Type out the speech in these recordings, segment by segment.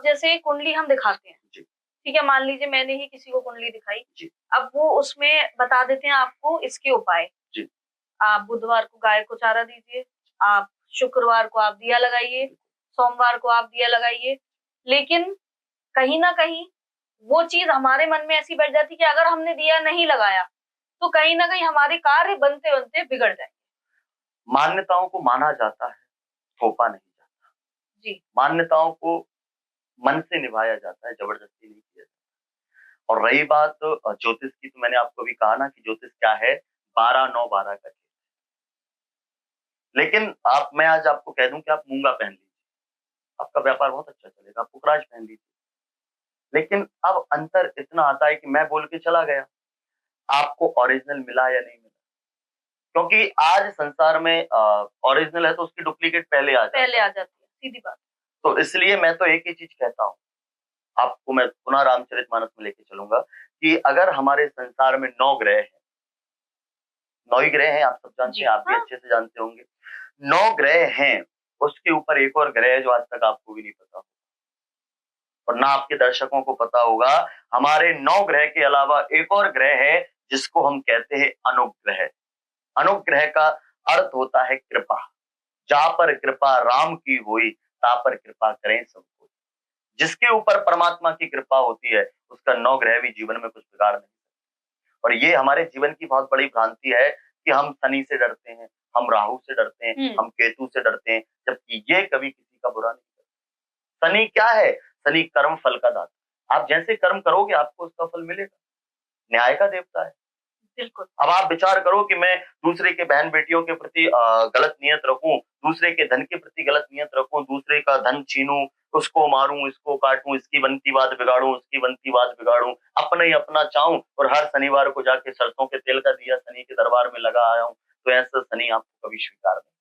जैसे कुंडली हम दिखाते हैं, जी, ठीक है? मान लीजिए मैंने ही किसी को कुंडली दिखाई, जी, अब वो उसमें बता देते हैं आपको इसके उपाय। जी, आप बुधवार को गाय को चारा दीजिए, आप शुक्रवार को आप दिया लगाइए, सोमवार को आप दिया लगाइए। लेकिन कहीं न कहीं वो चीज़ हमारे मन में ऐसी बैठ जाती है कि अगर हमने दिया नहीं लगाया, तो कहीं न कहीं हमारे कार्य बनते-बनते बिगड़ जाएँगे। मान्यताओं को माना जाता है, थोपा नहीं जाता। जी, मान्यताओं को मन से निभाया जाता है, ज़बरदस्ती नहीं किया जाता। और रही बात ज्योतिष की, तो मैंने आपको अभी कहा ना कि ज्योतिष क्या है, 12-9-12 का खेल। लेकिन मैं आज आपको कह दूँ कि आप मूँगा पहन लीजिए, आपका व्यापार बहुत अच्छा चलेगा, आप पुखराज पहन लीजिए। लेकिन अब अंतर इतना आता है कि मैं बोल के चला गया, आपको ओरिजिनल मिला या नहीं मिला? क्योंकि आज संसार में ओरिजिनल है तो उसकी डुप्लीकेट पहले आ जाती है। पहले आ जाती है, सीधी बात। तो इसलिए मैं तो एक ही चीज़ कहता हूँ, आपको मैं पुनः रामचरितमानस में लेके चलूँगा कि अगर हमारे संसार में 9 ग्रह हैं, 9 ही ग्रह हैं, आप सब जानते जी, हैं, आप भी हाँ, अच्छे से जानते होंगे। 9 ग्रह हैं, उसके ऊपर एक और ग्रह है जो आज तक आपको भी नहीं पता और ना आपके दर्शकों को पता होगा। हमारे 9 ग्रह के अलावा एक और ग्रह है जिसको हम कहते हैं अनुग्रह। अनुग्रह का अर्थ होता है कृपा। जहाँ पर कृपा राम की हुई, ता पर कृपा करें सब कोई। जिसके ऊपर परमात्मा की कृपा होती है, उसका 9 ग्रह भी जीवन में कुछ बिगाड़ नहीं। और ये हमारे जीवन की बहुत बड़ी भ्रांति है कि हम शनि से डरते हैं, हम राहु से डरते हैं, हुँ, हम केतु से डरते हैं, जबकि ये कभी किसी का बुरा नहीं करते। शनि क्या है? शनि कर्म फल का दाता। आप जैसे कर्म करोगे आपको उसका फल मिलेगा। न्याय का देवता है। बिल्कुल। अब आप विचार करो कि मैं दूसरे के बहन-बेटियों के प्रति गलत नियत रखूँ, दूसरे के धन के प्रति गलत नियत रखूँ, दूसरे का धन छीनूँ, उसको मारूँ, इसको काटूँ, इसकी बनती बात बिगाड़ूँ, उसकी बनती बात बिगाड़ूँ, अपना ही अपना चाहूँ और हर शनिवार को जाके सरसों के तेल का दिया शनि के दरबार में लगा आया हूँ, तो ऐसा शनि आपको कभी स्वीकार नहीं।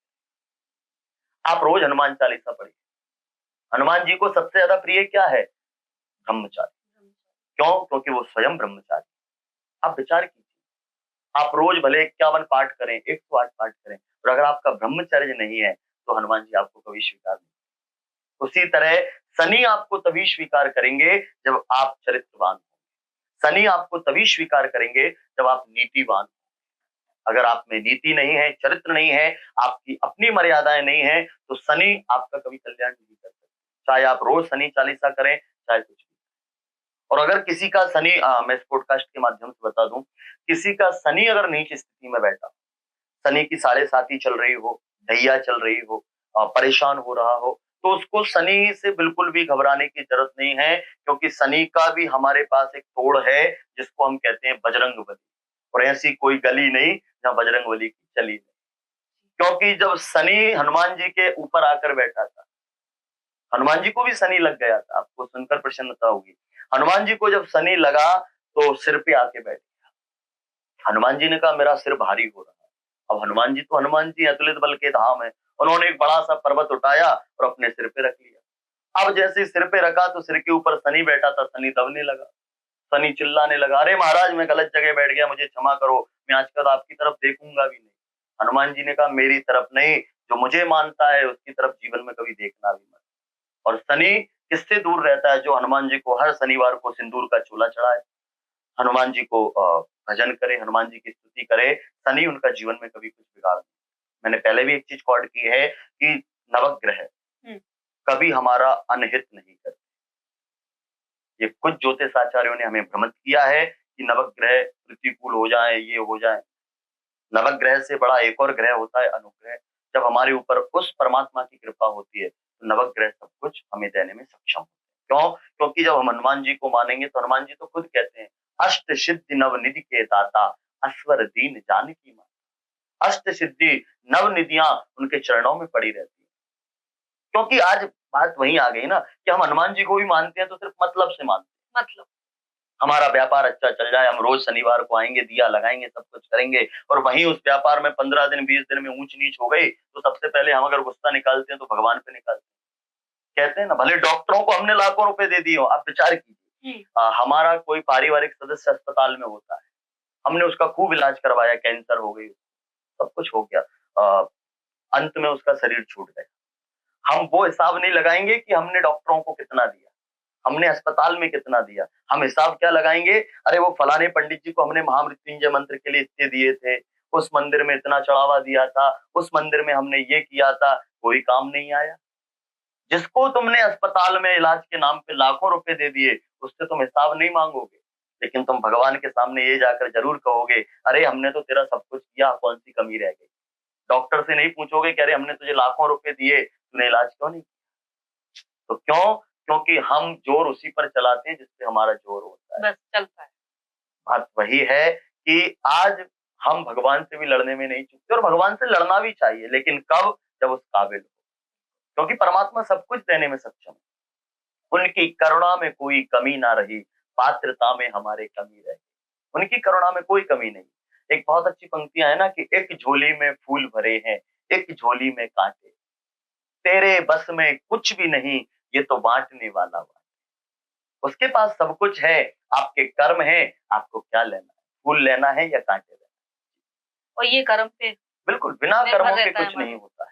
आप रोज हनुमान चालीसा पढ़िए। हनुमान जी को सबसे ज्यादा प्रिय क्या है? ब्रह्मचारी। क्यों? क्योंकि वो स्वयं ब्रह्मचारी। आप विचार कीजिए। आप रोज भले 51 पाठ करें, 108 पाठ करें, और अगर आपका ब्रह्मचर्य नहीं है, तो हनुमान जी आपको कभी स्वीकार नहीं। उसी तरह शनि आपको तभी स्वीकार करेंगे जब आप चरित्रवान हो। शनि आपको तभी स्वीकार करेंगे जब आप नीतिवान हो। अगर आप में नीति नहीं है, चरित्र नहीं है, आपकी अपनी मर्यादाएं नहीं है, तो शनि आपका कभी कल्याण नहीं कर सकता। चाहे आप रोज शनि चालीसा करें, चाहे कुछ भी। और अगर किसी का शनि मैं इस पॉडकास्ट के माध्यम से बता दूं, किसी का शनि अगर नीच स्थिति में बैठा, शनि की साढ़े साती चल रही हो, ढैया चल रही हो, परेशान हो रहा हो, तो उसको शनि से बिल्कुल भी घबराने की जरूरत नहीं है, क्योंकि शनि का भी हमारे पास एक तोड़ है जिसको हम कहते हैं बजरंग बली। और ऐसी कोई गली नहीं जहाँ बजरंग बली की चली नहीं। क्योंकि जब शनि हनुमान जी के ऊपर आकर बैठा था, हनुमान जी को भी शनि लग गया था, आपको सुनकर प्रसन्नता होगी। हनुमान जी को जब शनि लगा तो सिर पे आके बैठ गया। हनुमान जी ने कहा मेरा सिर भारी हो रहा है। अब हनुमान जी तो हनुमान जी अतुलित बल के धाम है। उन्होंने एक बड़ा सा पर्वत उठाया और अपने सिर पे रख लिया। अब जैसे सिर पे रखा तो सिर के ऊपर शनि बैठा था, शनि दबने लगा। शनि चिल्लाने लगा, अरे महाराज मैं गलत जगह बैठ गया, मुझे क्षमा करो, मैं आज कल आपकी तरफ देखूंगा भी नहीं। हनुमान जी ने कहा मेरी तरफ नहीं, जो मुझे मानता है उसकी तरफ जीवन में कभी देखना भी मत। और शनि किससे दूर रहता है? जो हनुमान जी को हर शनिवार को सिंदूर का चूल्हा चढ़ाए, हनुमान जी को भजन करे, हनुमान जी की स्तुति करे, शनि उनका जीवन में कभी कुछ बिगाड़ नहीं। मैंने पहले भी एक चीज कॉर्ड की है कि नवग्रह हुँ, कभी हमारा अनहित नहीं करते। ये कुछ ज्योतिष आचार्यों ने हमें भ्रमित किया है कि नवग्रह प्रतिकूल हो जाए, ये हो जाए। नवग्रह से बड़ा एक और ग्रह होता है अनुग्रह। जब हमारे ऊपर उस परमात्मा की कृपा होती है, तो नवग्रह सब कुछ हमें देने में सक्षम होते हैं। क्यों? क्योंकि जब हम हनुमान जी को मानेंगे तो हनुमान जी तो खुद कहते हैं, अष्ट सिद्धि नव निधि के दाता, अस्वर दीन जानकी माता। अष्ट सिद्धि नव निधियां उनके चरणों में पड़ी रहती है। क्योंकि आज बात वहीं आ गई ना कि हम हनुमान जी को भी मानते हैं तो सिर्फ मतलब से मानते हैं। मतलब हमारा व्यापार अच्छा चल जाए, हम रोज शनिवार को आएंगे, दिया लगाएंगे, सब कुछ करेंगे, और वहीं उस व्यापार में 15 दिन 20 दिन में ऊंच नीच हो गई, तो सबसे पहले हम अगर गुस्सा निकालते हैं तो भगवान पे निकालते हैं। कहते हैं ना, भले डॉक्टरों को हमने लाखों रुपए दे दिए हो, आप विचार कीजिए। हुँ, हमारा कोई पारिवारिक सदस्य अस्पताल में होता है, हमने उसका खूब इलाज करवाया, कैंसर हो गई, सब कुछ हो गया, अंत में उसका शरीर छूट गया। हम वो हिसाब नहीं लगाएंगे कि हमने डॉक्टरों को कितना दिया, हमने अस्पताल में कितना दिया, हम हिसाब क्या लगाएंगे, अरे वो फलाने पंडित जी को हमने महामृत्युंजय मंत्र के लिए इतने दिए थे, उस मंदिर में इतना चढ़ावा दिया था, उस मंदिर में हमने ये किया था, कोई काम नहीं आया। जिसको तुमने अस्पताल में इलाज के नाम पे लाखों रुपए दे दिए, उससे तुम हिसाब नहीं मांगोगे, लेकिन तुम भगवान के सामने ये जाकर जरूर कहोगे, अरे हमने तो तेरा सब कुछ किया, कौन सी कमी रह गई। डॉक्टर से नहीं पूछोगे कि अरे हमने तुझे लाखों रुपए दिए, तूने इलाज क्यों नहीं किया। तो क्यों? क्योंकि हम जोर उसी पर चलाते हैं जिससे हमारा जोर होता है। बस चलता है। बात वही है कि आज हम भगवान से भी लड़ने में नहीं चूकते, और भगवान से लड़ना भी चाहिए, लेकिन कब? जब उस काबिल हो, क्योंकि परमात्मा सब कुछ देने में सक्षम है। उनकी करुणा में कोई कमी ना रही, पात्रता में हमारे कमी रही। उनकी करुणा में कोई कमी नहीं। एक बहुत अच्छी पंक्तियां है ना कि एक झोली में फूल भरे हैं, एक झोली में कांटे, तेरे बस में कुछ भी नहीं, ये तो बांटने वाला बाटे। उसके पास सब कुछ है, आपके कर्म है, आपको क्या लेना है, फूल लेना है या कांटे लेना है। और ये कर्म पे बिल्कुल बिना निर्भर कर्मों के रहता है कुछ हमारा। नहीं होता।